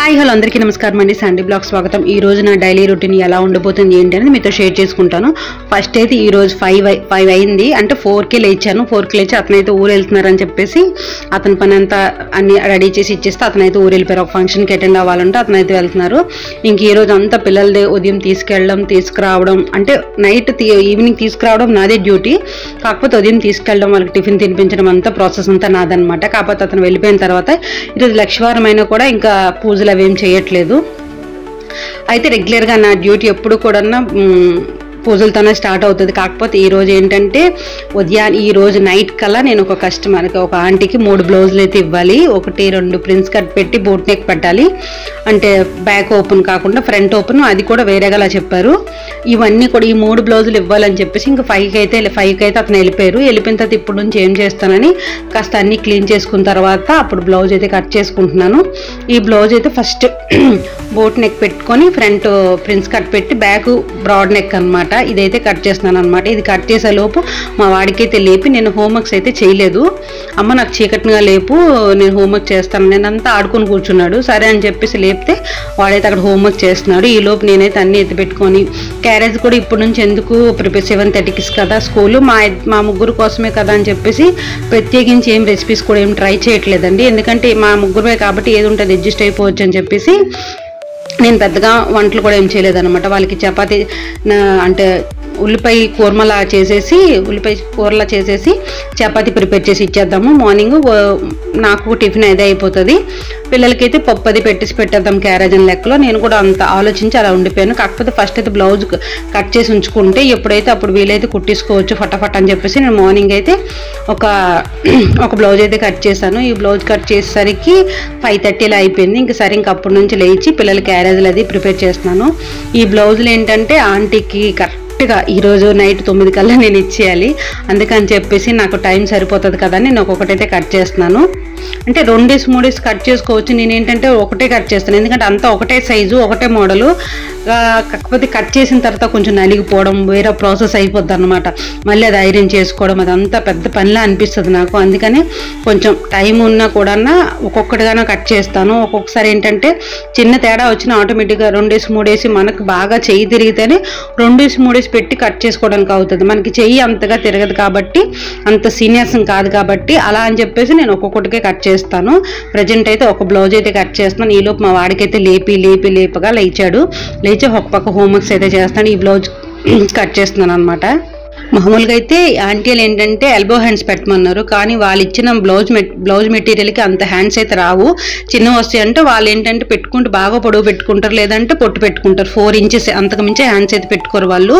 Hi hello అందరికీ నమస్కారం అండి. సండే బ్లాగ్ స్వాగతం. ఈ రోజు నా డైలీ రొటీన్ ఎలా ఉండబోతుంది ఏంటి అనేది మీతో షేర్ చేసుకుంటాను. ఫస్ట్ అయితే ఈ రోజు 5 అయింది, అంటే 4కి లేచాను. 4కి లేచి అతనైతే ఊరు వెళ్తున్నారని చెప్పేసి అతని పని అంతా అన్ని రెడీ చేసి ఇచ్చేస్తే అతనైతే ఊరు వెళ్ళిపోయారు. ఒక ఫంక్షన్కి అటెండ్ అవ్వాలంటే అతనైతే వెళ్తున్నారు. ఇంక ఈ రోజు అంతా పిల్లలదే ఉదయం తీసుకెళ్ళడం తీసుకురావడం, అంటే నైట్ ఈవినింగ్ తీసుకురావడం నాదే డ్యూటీ. కాకపోతే ఉదయం తీసుకెళ్ళడం, వాళ్ళకి టిఫిన్ తినిపించడం అంతా ప్రాసెస్ అంతా నాదనమాట. కాకపోతే అతను వెళ్ళిపోయిన తర్వాత ఈరోజు లక్షవారం అయినా కూడా ఇంకా పూజలు అవేం చేయట్లేదు. అయితే రెగ్యులర్గా నా డ్యూటీ ఎప్పుడు కూడా పూజలతోనే స్టార్ట్ అవుతుంది. కాకపోతే ఈ రోజు ఏంటంటే ఈ రోజు నైట్ కల్లా నేను ఒక కస్టమర్కి, ఒక ఆంటీకి 3 బ్లౌజులు అయితే ఇవ్వాలి. 1-2 ప్రిన్స్ కట్ పెట్టి బోట్ నెక్ పెట్టాలి, అంటే బ్యాక్ ఓపెన్ కాకుండా ఫ్రంట్ ఓపెన్, అది కూడా వేరేగా చెప్పారు. ఇవన్నీ కూడా ఈ 3 బ్లౌజులు ఇవ్వాలని చెప్పేసి ఇంకా 5కి అయితే అతను వెళ్ళిపోయారు. వెళ్ళిపోయిన తర్వాత ఇప్పుడు నుంచి ఏం చేస్తానని కాస్త అన్ని క్లీన్ చేసుకున్న తర్వాత అప్పుడు బ్లౌజ్ అయితే కట్ చేసుకుంటున్నాను. ఈ బ్లౌజ్ అయితే ఫస్ట్ బోట్ నెక్ పెట్టుకొని ఫ్రంట్ ప్రిన్స్ కట్ పెట్టి బ్యాక్ బ్రాడ్ నెక్ అనమాట. ఇదైతే కట్ చేస్తున్నాను అనమాట. ఇది కట్ చేసే లోపు మా వాడికైతే లేపి, నేను హోంవర్క్స్ అయితే చేయలేదు. అమ్మ నాకు చీకటిగా లేపు, నేను హోంవర్క్ చేస్తాను, నేను అంతా ఆడుకొని కూర్చున్నాడు. సరే అని చెప్పేసి లేపితే వాడైతే అక్కడ హోంవర్క్ చేస్తున్నాడు. ఈ లోపు నేనైతే అన్ని ఎత్తి పెట్టుకొని, క్యారేజ్ కూడా ఇప్పటి నుంచి ఎందుకు ప్రిపేర్ 7:30కి కదా స్కూలు, మా ముగ్గురు కోసమే కదా అని చెప్పేసి ప్రత్యేకించి ఏం రెసిపీస్ కూడా ఏం ట్రై చేయట్లేదండి. ఎందుకంటే మా ముగ్గురే కాబట్టి ఏది ఉంటుంది అడ్జస్ట్ అయిపోవచ్చు అని చెప్పేసి నేను పెద్దగా వంటలు కూడా ఏం చేయలేదన్నమాట. వాళ్ళకి చపాతీ అంటే ఉల్లిపాయ కూరలా చేసేసి చపాతీ ప్రిపేర్ చేసి ఇచ్చేద్దాము. మార్నింగ్ నాకు టిఫిన్ అదే అయిపోతుంది. పిల్లలకైతే పప్పు అది పెట్టేద్దాం క్యారేజ్ అని లెక్కలో. నేను కూడా అంత ఆలోచించి అలా ఉండిపోయాను. కాకపోతే ఫస్ట్ అయితే బ్లౌజ్ కట్ చేసి ఉంచుకుంటే ఎప్పుడైతే అప్పుడు వీలైతే కుట్టించుకోవచ్చు ఫటాఫట్ అని చెప్పేసి నేను మార్నింగ్ అయితే ఒక బ్లౌజ్ అయితే కట్ చేశాను. ఈ బ్లౌజ్ కట్ చేసేసరికి 5:30 అయిపోయింది. ఇంక సరే ఇంక అప్పటి నుంచి లేచి పిల్లల క్యారేజ్లు అది ప్రిపేర్ చేస్తున్నాను. ఈ బ్లౌజులు ఏంటంటే ఆంటీకి కరెక్ట్గా ఈరోజు నైట్ 9 కల్లా నేను ఇచ్చేయాలి. అందుకని చెప్పేసి నాకు టైం సరిపోతుంది కదా అని నేను ఒక్కొక్కటైతే కట్ చేస్తున్నాను. అంటే 2-3 కట్ చేసుకోవచ్చు. నేను ఏంటంటే ఒకటే కట్ చేస్తాను, ఎందుకంటే అంతా ఒకటే సైజు ఒకటే మోడలు. కాకపోతే కట్ చేసిన తర్వాత కొంచెం నలిగిపోవడం వేరే ప్రాసెస్ అయిపోద్ది అనమాట. మళ్ళీ అది ఐరన్ చేసుకోవడం అదంతా పెద్ద పనిలా అనిపిస్తుంది నాకు. అందుకని కొంచెం టైం ఉన్నా కూడా ఒక్కొక్కటిగానే కట్ చేస్తాను. ఒక్కొక్కసారి ఏంటంటే చిన్న తేడా వచ్చిన ఆటోమేటిక్గా 2-3 మనకు బాగా చెయ్యి తిరిగితేనే 2-3 పెట్టి కట్ చేసుకోవడానికి అవుతుంది. మనకి చెయ్యి అంతగా తిరగదు కాబట్టి, అంత సీనియర్స్ కాదు కాబట్టి అలా అని చెప్పేసి నేను ఒక్కొక్కటికే కట్ చేస్తాను. ప్రజెంట్ అయితే ఒక బ్లౌజ్ అయితే కట్ చేస్తున్నాను. ఈలోపు మా వాడికైతే లేపగా లేచాడు. లేచి ఒక పక్క హోంవర్క్స్ అయితే చేస్తాను. ఈ బ్లౌజ్ కట్ చేస్తున్నాను అనమాట. మామూలుగా అయితే ఆంటీలు ఏంటంటే ఎల్బో హ్యాండ్స్ పెట్టమన్నారు, కానీ వాళ్ళు ఇచ్చిన బ్లౌజ్ మెటీరియల్కి అంత హ్యాండ్స్ అయితే రావు, చిన్న వస్తాయి. అంటే వాళ్ళు ఏంటంటే పెట్టుకుంటే బాగా పొడవు పెట్టుకుంటారు, లేదంటే పొట్టు పెట్టుకుంటారు. 4 ఇంచెస్ అంతకు మించి హ్యాండ్స్ అయితే పెట్టుకోరు వాళ్ళు.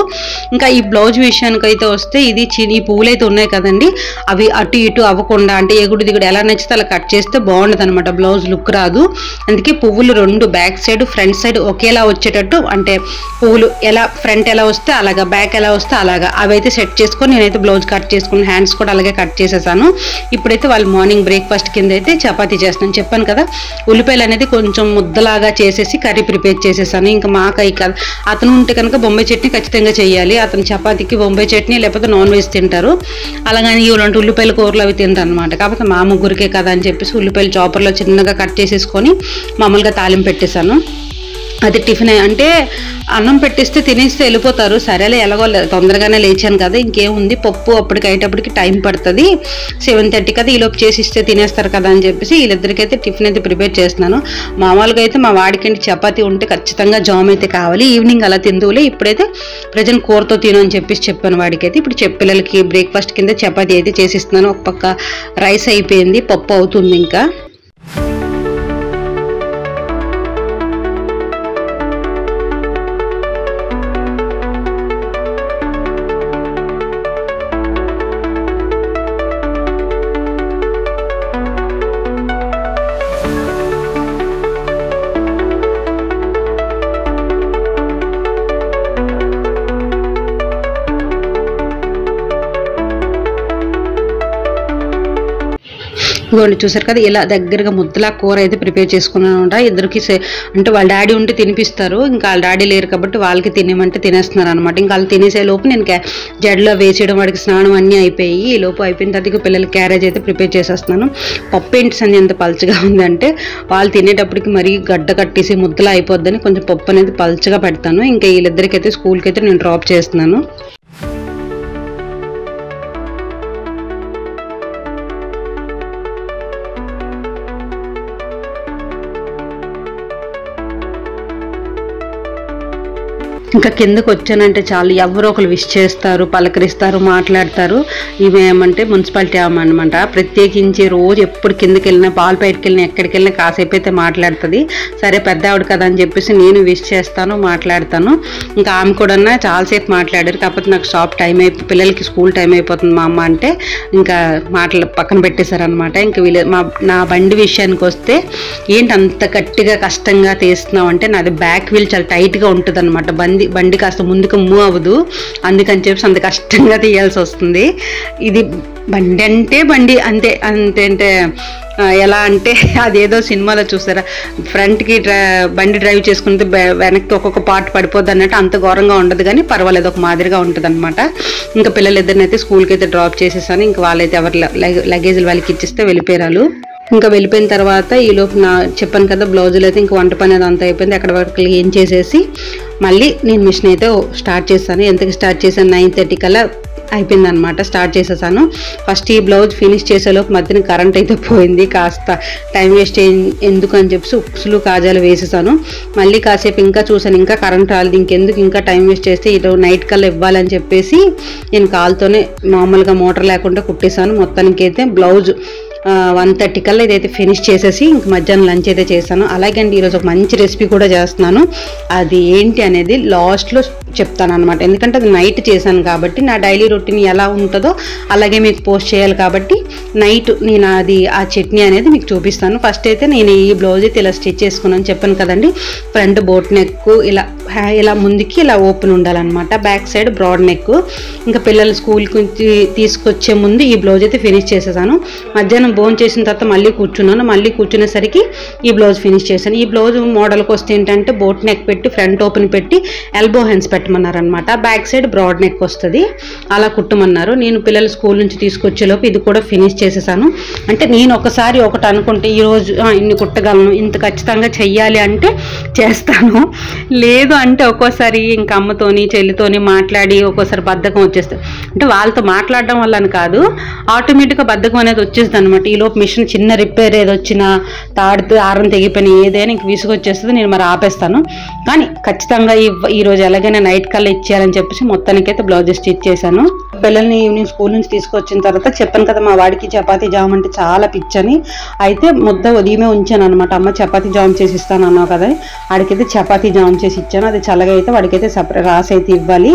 ఇంకా ఈ బ్లౌజ్ విషయానికి అయితే వస్తే ఈ పువ్వులు అయితే ఉన్నాయి కదండి, అవి అటు ఇటు అవ్వకుండా, అంటే ఎగుడు దిగుడు ఎలా నచ్చితే అలా కట్ చేస్తే బాగుండదు అనమాట. బ్లౌజ్ లుక్ రాదు. అందుకే పువ్వులు 2 బ్యాక్ సైడ్ ఫ్రంట్ సైడ్ ఒకేలా వచ్చేటట్టు, అంటే పువ్వులు ఎలా ఫ్రంట్ ఎలా వస్తే అలాగా, బ్యాక్ ఎలా వస్తే అలాగా అవైతే సెట్ చేసుకొని నేనైతే బ్లౌజ్ కట్ చేసుకుని హ్యాండ్స్ కూడా అలాగే కట్ చేసేసాను. ఇప్పుడైతే వాళ్ళు మార్నింగ్ బ్రేక్ఫాస్ట్ కింద అయితే చపాతీ చేస్తాను. చెప్పాను కదా, ఉల్లిపాయలు అనేది కొంచెం ముద్దలాగా చేసేసి కర్రీ ప్రిపేర్ చేసేసాను. ఇంకా మాకై కదా, అతను ఉంటే కనుక బొంబాయి చట్నీ ఖచ్చితంగా చేయాలి. అతను చపాతీకి బొంబాయి చట్నీ లేకపోతే నాన్ వెజ్ తింటారు. అలాగని ఇలాంటి ఉల్లిపాయల కూరలు అవి తింటారు అనమాట. కాకపోతే మా ముగ్గురికే కదా అని చెప్పేసి ఉల్లిపాయలు చాపర్లో చిన్నగా కట్ చేసేసుకొని మామూలుగా తాలింపు పెట్టేశాను. అది టిఫిన్, అంటే అన్నం పెట్టిస్తే తినేస్తే వెళ్ళిపోతారు. సరేలే ఎలాగో తొందరగానే లేచాను కదా, ఇంకేముంది పప్పు అప్పటికి టైం పడుతుంది, 7:30 కదా, ఈలోపు చేసిస్తే తినేస్తారు కదా అని చెప్పేసి వీళ్ళిద్దరికైతే టిఫిన్ అయితే ప్రిపేర్ చేస్తున్నాను. మామూలుగా అయితే మా వాడికి చపాతీ ఉంటే ఖచ్చితంగా జామ్ అయితే కావాలి. ఈవినింగ్ అలా తిందువులే, ఇప్పుడైతే ప్రజెంట్ కూరతో తిను అని చెప్పాను వాడికైతే. ఇప్పుడు పిల్లలకి బ్రేక్ఫాస్ట్ కింద చపాతీ అయితే చేసిస్తున్నాను. ఒక పక్క రైస్ అయిపోయింది, పప్పు అవుతుంది ఇంకా. ఇవ్వండి చూసారు కదా, ఇలా దగ్గరగా ముద్దలా కూర అయితే ప్రిపేర్ చేసుకున్నాను అనమాట. ఇద్దరికి అంటే వాళ్ళ డాడీ ఉంటే తినిపిస్తారు, ఇంకా వాళ్ళ డాడీ లేరు కాబట్టి వాళ్ళకి తినేమంటే తినేస్తున్నారు అనమాట. ఇంకా వాళ్ళు తినేసే లోపు నేను జడలో వేసేయడం, వాడికి స్నానం అన్నీ అయిపోయి ఈ లోపు అయిపోయిన తర్వాత పిల్లలకి క్యారేజ్ అయితే ప్రిపేర్ చేసేస్తున్నాను. పప్పు ఏంటి సంజయ్ ఎంత పలుచగా ఉందంటే వాళ్ళు తినేటప్పటికి మరీ గడ్డ కట్టేసి ముద్దలా అయిపోద్దని కొంచెం పప్పు అనేది పలుచగా పెడతాను. ఇంకా వీళ్ళిద్దరికైతే స్కూల్కి అయితే నేను డ్రాప్ చేస్తున్నాను. ఇంకా కిందకు వచ్చానంటే చాలు ఎవరో ఒకరు విష్ చేస్తారు, పలకరిస్తారు, మాట్లాడతారు. ఇవేమంటే మున్సిపాలిటీ అనమాట. ప్రత్యేకించి రోజు ఎప్పుడు కిందకి వెళ్ళినా పాలు బయటకు వెళ్ళినా ఎక్కడికి వెళ్ళినా కాసేపు అయితే మాట్లాడుతుంది. సరే పెద్ద ఆవిడ కదా అని చెప్పేసి నేను విష్ చేస్తాను, మాట్లాడతాను. ఇంకా ఆమె కూడా చాలాసేపు మాట్లాడారు. కాకపోతే నాకు షాప్ టైం పిల్లలకి స్కూల్ టైం అయిపోతుంది మా అమ్మ అంటే ఇంకా మాటలు పక్కన పెట్టేశారనమాట. ఇంకా నా బండి విషయానికి వస్తే ఏంటి అంత గట్టిగా కష్టంగా తీస్తున్నావు అంటే నాది బ్యాక్ వీల్ చాలా టైట్గా ఉంటుంది అనమాట. బండి కాస్త ముందుకు మూవ్ అవ్వదు, అందుకని చెప్పి అంత కష్టంగా తీయాల్సి వస్తుంది. ఇది బండి అంటే బండి అంతే అంటే ఎలా అంటే అదేదో సినిమాలో చూసారా, ఫ్రంట్కి బండి డ్రైవ్ చేసుకుంటే వెనక్కి ఒక్కొక్క పార్ట్ పడిపోద్ది అన్నట్టు అంత ఘోరంగా ఉండదు, కానీ పర్వాలేదు ఒక మాదిరిగా ఉంటుంది అనమాట. ఇంకా పిల్లలిద్దరినైతే స్కూల్కి అయితే డ్రాప్ చేసేసాను. ఇంకా వాళ్ళైతే ఎవరు లగేజ్లు వాళ్ళకి ఇచ్చిస్తే వెళ్ళిపోయారు. ఇంకా వెళ్ళిపోయిన తర్వాత ఈలోపు చెప్పాను కదా బ్లౌజులు అయితే ఇంకా వంట పని అదంతా అయిపోయింది. అక్కడ వరకు ఏం చేసేసి మళ్ళీ నేను మిషన్ అయితే స్టార్ట్ చేశాను. ఎంతకి స్టార్ట్ చేశాను 9:30 కల్లా అయిపోయింది అనమాట. స్టార్ట్ చేసేసాను. ఫస్ట్ ఈ బ్లౌజ్ ఫినిష్ చేసేలోపు మధ్యన కరెంట్ అయితే పోయింది. కాస్త టైం వేస్ట్ ఎందుకు అని చెప్పి ఉక్సులు కాజాలు వేసేసాను. మళ్ళీ కాసేపు ఇంకా చూసాను, ఇంకా కరెంట్ రాలేదు, ఇంకెందుకు ఇంకా టైం వేస్ట్ చేస్తే ఈరోజు నైట్ కల్లా ఇవ్వాలని చెప్పేసి నేను కాల్తోనే మామూలుగా మోటార్ లేకుండా కుట్టేశాను. మొత్తానికి అయితే బ్లౌజ్ 1:30 కల్లా ఇదైతే ఫినిష్ చేసేసి ఇంక మధ్యాహ్నం లంచ్ అయితే చేశాను. అలాగే అండి ఈరోజు ఒక మంచి రెసిపీ కూడా చేస్తున్నాను. అది ఏంటి అనేది లాస్ట్లో చెప్తాను అనమాట. ఎందుకంటే అది నైట్ చేశాను కాబట్టి నా డైలీ రొటీన్ ఎలా ఉంటుందో అలాగే మీకు పోస్ట్ చేయాలి కాబట్టి నైట్ నేను ఆ చట్నీ అనేది మీకు చూపిస్తాను. ఫస్ట్ అయితే నేను ఈ బ్లౌజ్ అయితే ఇలా స్టిచ్ చేసుకున్నాను చెప్పాను కదండి. ఫ్రంట్ బోట్ నెక్ ఇలా ముందుకి ఇలా ఓపెన్ ఉండాలన్నమాట, బ్యాక్ సైడ్ బ్రాడ్ నెక్. ఇంకా పిల్లలు స్కూల్కి తీసుకొచ్చే ముందు ఈ బ్లౌజ్ అయితే ఫినిష్ చేసేసాను. మధ్యాహ్నం బోన్ చేసిన తర్వాత మళ్ళీ కూర్చున్నాను. మళ్ళీ కూర్చునేసరికి ఈ బ్లౌజ్ ఫినిష్ చేశాను. ఈ బ్లౌజ్ మోడల్కి వస్తే ఏంటంటే బోట్ నెక్ పెట్టి ఫ్రంట్ ఓపెన్ పెట్టి ఎల్బో హ్యాండ్స్ పెట్టమన్నారు అనమాట. బ్యాక్ సైడ్ బ్రాడ్ నెక్ వస్తుంది, అలా కుట్టమన్నారు. నేను పిల్లలు స్కూల్ నుంచి తీసుకొచ్చేలోపు ఇది కూడా ఫినిష్ చేసేసాను. అంటే నేను ఒకసారి ఒకటి అనుకుంటే ఈరోజు ఇన్ని కుట్టగలను, ఇంత ఖచ్చితంగా చెయ్యాలి అంటే చేస్తాను. లేదు అంటే ఒక్కోసారి ఇంకా అమ్మతోని చెల్లితోని మాట్లాడి ఒక్కోసారి బద్ధకం వచ్చేస్తుంది. అంటే వాళ్ళతో మాట్లాడడం వల్ల అని కాదు, ఆటోమేటిక్గా బద్ధకం అనేది వచ్చేస్తుంది అనమాట. ఈలోపు మిషన్ చిన్న రిపేర్ ఏది వచ్చినా తాడుతూ ఆరం తెగిపోయినా ఏదైనా ఇంక విసుగొచ్చేస్తుంది, నేను మరి ఆపేస్తాను. కానీ ఖచ్చితంగా ఈరోజు ఎలాగైనా నైట్ కల్లా ఇచ్చేయాలని చెప్పేసి మొత్తానికైతే బ్లౌజ్ స్టిచ్ చేశాను. పిల్లల్ని ఈవినింగ్ స్కూల్ నుంచి తీసుకొచ్చిన తర్వాత చెప్పాను కదా మా వాడికి చపాతీ జామ్ అంటే చాలా పిచ్చని. అయితే ముద్ద ఉదయమే ఉంచాను అనమాట. అమ్మ చపాతీ జామ్ చేసి ఇస్తాను అన్నావు కదా, వాడికైతే చపాతీ జామ్ చేసి ఇచ్చాను. అది చల్లగా అయితే వాడికైతే సపరేట్ రాసి అయితే ఇవ్వాలి.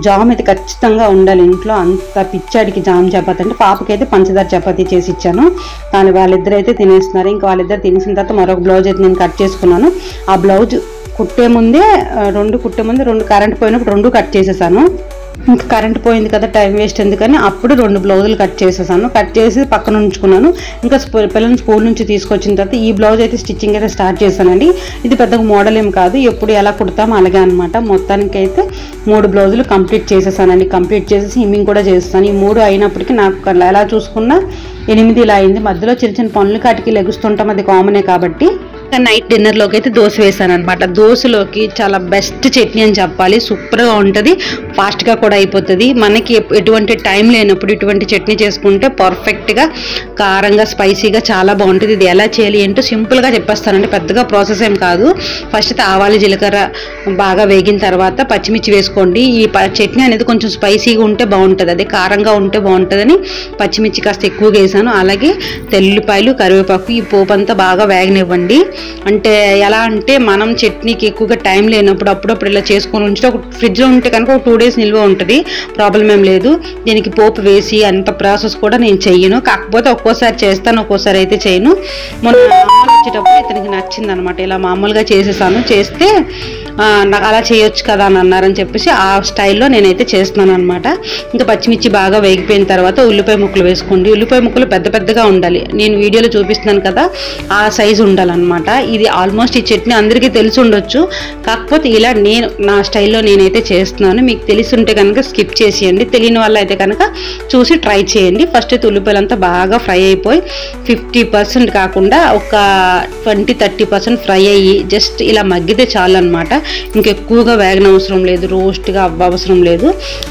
జామ్ అయితే ఖచ్చితంగా ఉండాలి ఇంట్లో, అంత పిచ్చాడికి జామ్ చపాతీ. అంటే పాపకైతే పంచదార చపాతీ చేసి ఇచ్చాను, కానీ వాళ్ళిద్దరు అయితే తినేస్తున్నారు. ఇంకా వాళ్ళిద్దరు తినేసిన తర్వాత మరొక బ్లౌజ్ అయితే నేను కట్ చేసుకున్నాను. ఆ బ్లౌజ్ కుట్టే ముందే రెండు కరెంట్ పోయినప్పుడు 2 కట్ చేసేసాను. ఇంకా కరెంట్ పోయింది కదా టైం వేస్ట్ ఎందుకని అప్పుడు 2 బ్లౌజులు కట్ చేసేసాను. కట్ చేసి పక్కన ఉంచుకున్నాను. ఇంకా పిల్లల్ని స్కూల్ నుంచి తీసుకొచ్చిన తర్వాత ఈ బ్లౌజ్ అయితే స్టిచ్చింగ్ అయితే స్టార్ట్ చేశానండి. ఇది పెద్దగా మోడల్ ఏం కాదు, ఎప్పుడు ఎలా కుడతామో అలాగే అనమాట. మొత్తానికి అయితే 3 బ్లౌజులు కంప్లీట్ చేసేసానండి. కంప్లీట్ చేసేసి ఇమ్మింగ్ కూడా చేస్తాను. ఈ 3 అయినప్పటికీ నాకు ఎలా చూసుకున్నా 8 ఇలా అయింది. మధ్యలో చిన్న చిన్న పనులు కాటికి లెగుస్తుంటాం, అది కామనే కాబట్టి. నైట్ డిన్నర్లోకి అయితే దోశ వేసాను అనమాట. దోశలోకి చాలా బెస్ట్ చట్నీ అని చెప్పాలి, సూపర్గా ఉంటుంది, ఫాస్ట్గా కూడా అయిపోతుంది. మనకి ఎటువంటి టైం లేనప్పుడు ఇటువంటి చట్నీ చేసుకుంటే పర్ఫెక్ట్గా కారంగా స్పైసీగా చాలా బాగుంటుంది. ఇది ఎలా చేయాలి ఏంటో సింపుల్గా చెప్పేస్తానండి, పెద్దగా ప్రాసెస్ ఏం కాదు. ఫస్ట్ అయితే ఆవాలు జీలకర్ర బాగా వేగిన తర్వాత పచ్చిమిర్చి వేసుకోండి. ఈ చట్నీ అనేది కొంచెం స్పైసీగా ఉంటే బాగుంటుంది, అదే కారంగా ఉంటే బాగుంటుందని పచ్చిమిర్చి కాస్త ఎక్కువగా వేసాను. అలాగే తెల్లిపాయలు కరివేపాకు ఈ పోపు అంతా బాగా వేగనివ్వండి. అంటే ఎలా అంటే మనం చట్నీకి ఎక్కువగా టైం లేనప్పుడు అప్పుడప్పుడు ఇలా చేసుకొని ఉంచితే ఒక ఫ్రిడ్జ్లో ఉంటే కనుక ఒక 2 days డేస్ నిల్వ ఉంటుంది, ప్రాబ్లం ఏం లేదు. దీనికి పోపు వేసి అంత ప్రాసెస్ కూడా నేను చెయ్యను, కాకపోతే ఒక్కోసారి చేస్తాను, ఒక్కోసారి అయితే చేయను. మొన్న అమ్మాయిలు వచ్చేటప్పుడు ఇతనికి నచ్చింది అనమాట, ఇలా మామూలుగా చేసేసాను, చేస్తే నాకు అలా చేయొచ్చు కదా అని అన్నారని చెప్పేసి ఆ స్టైల్లో నేనైతే చేస్తున్నాను అనమాట. ఇంకా పచ్చిమిర్చి బాగా వేగిపోయిన తర్వాత ఉల్లిపాయ ముక్కలు వేసుకోండి. ఉల్లిపాయ ముక్కలు పెద్ద పెద్దగా ఉండాలి, నేను వీడియోలో చూపిస్తున్నాను కదా ఆ సైజు ఉండాలన్నమాట. ఇది ఆల్మోస్ట్ ఈ చట్నీ అందరికీ తెలిసి ఉండొచ్చు, కాకపోతే ఇలా నేను నా స్టైల్లో నేనైతే చేస్తున్నాను. మీకు తెలిసి ఉంటే కనుక స్కిప్ చేసేయండి, తెలియని వాళ్ళు అయితే కనుక చూసి ట్రై చేయండి. ఫస్ట్ అయితే ఉల్లిపాయలు అంతా బాగా ఫ్రై అయిపోయి 50% కాకుండా ఒక 20-30% ఫ్రై అయ్యి జస్ట్ ఇలా మగ్గితే చాలు అనమాట. ఇంకెక్కువగా వేగనవసరం లేదు, రోస్ట్గా అవ్వవసరం లేదు,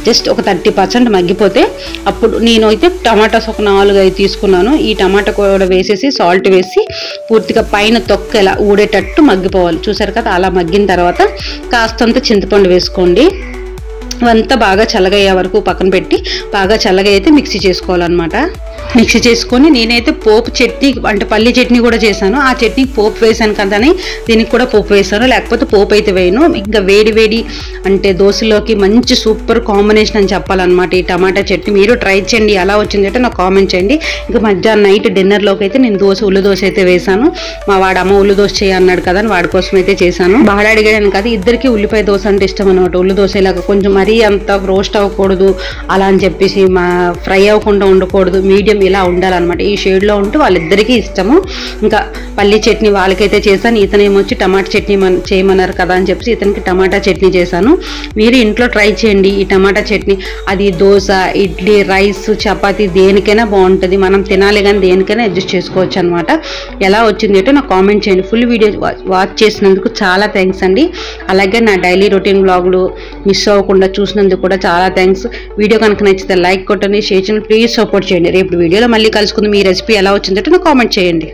జస్ట్ ఒక 30% మగ్గిపోతే అప్పుడు నేను అయితే టమాటాస్ ఒక 4-5 తీసుకున్నాను. ఈ టమాటా కూడా వేసేసి సాల్ట్ వేసి పూర్తిగా పైన తొక్క ఇలా ఊడేటట్టు మగ్గిపోవాలి. చూసారు కదా, అలా మగ్గిన తర్వాత కాస్తంత చింతపండు వేసుకోండి. ఇవంతా బాగా చల్లగయ్యే వరకు పక్కన పెట్టి బాగా చల్లగా అయితే మిక్సీ చేసుకోవాలన్నమాట. మిక్సీ చేసుకొని నేనైతే పోపు చట్నీ అంటే పల్లి చట్నీ కూడా చేశాను, ఆ చట్నీకి పోపు వేసాను కదని దీనికి కూడా పోపు వేసాను, లేకపోతే పోపు అయితే వేయను. ఇంకా వేడి వేడి అంటే దోశలోకి మంచి సూపర్ కాంబినేషన్ అని చెప్పాలన్నమాట ఈ టమాటా చట్నీ. మీరు ట్రై చేయండి, ఎలా వచ్చింది అంటే నాకు కామెంట్ చేయండి. ఇంకా మధ్యాహ్నం నైట్ డిన్నర్లోకి అయితే నేను ఉల్లి దోశ అయితే వేసాను. మా వాడు అమ్మ ఉల్లి దోశ చేయన్నాడు కదా అని వాడి కోసం అయితే చేశాను. బాగా అడిగాను కదా, ఇద్దరికి ఉల్లిపాయ దోశ అంటే ఇష్టం అనమాట. ఉల్లి దోశ ఇలాగ కొంచెం మరీ అంత రోస్ట్ అవ్వకూడదు అలా అని చెప్పేసి ఫ్రై అవ్వకుండా ఉండకూడదు, మీడియం ఇలా ఉండాలన్నమాట. ఈ షేడ్లో ఉంటే వాళ్ళిద్దరికీ ఇష్టము. ఇంకా పల్లి చట్నీ వాళ్ళకైతే చేశాను, ఇతనేమొచ్చి టమాటా చట్నీ చేయమన్నారు కదా అని చెప్పేసి ఇతనికి టమాటా చట్నీ చేశాను. మీరు ఇంట్లో ట్రై చేయండి ఈ టమాటా చట్నీ. అది దోశ, ఇడ్లీ, రైస్, చపాతీ దేనికైనా బాగుంటుంది. మనం తినాలి కానీ దేనికైనా అడ్జస్ట్ చేసుకోవచ్చు అనమాట. ఎలా వచ్చింది అంటే నాకు కామెంట్ చేయండి. ఫుల్ వీడియో వాచ్ చేసినందుకు చాలా థ్యాంక్స్ అండి. అలాగే నా డైలీ రొటీన్ వ్లాగులు మిస్ అవ్వకుండా చూసినందుకు కూడా చాలా థ్యాంక్స్. వీడియో కనుక నచ్చితే లైక్ కొట్టండి, షేర్ చేయండి, ప్లీజ్ సపోర్ట్ చేయండి. రేపు వీడియోలో మళ్ళీ కలుసుకుందాం. మీ రెసిపీ ఎలా వచ్చిందంటే నాకు కామెంట్ చేయండి.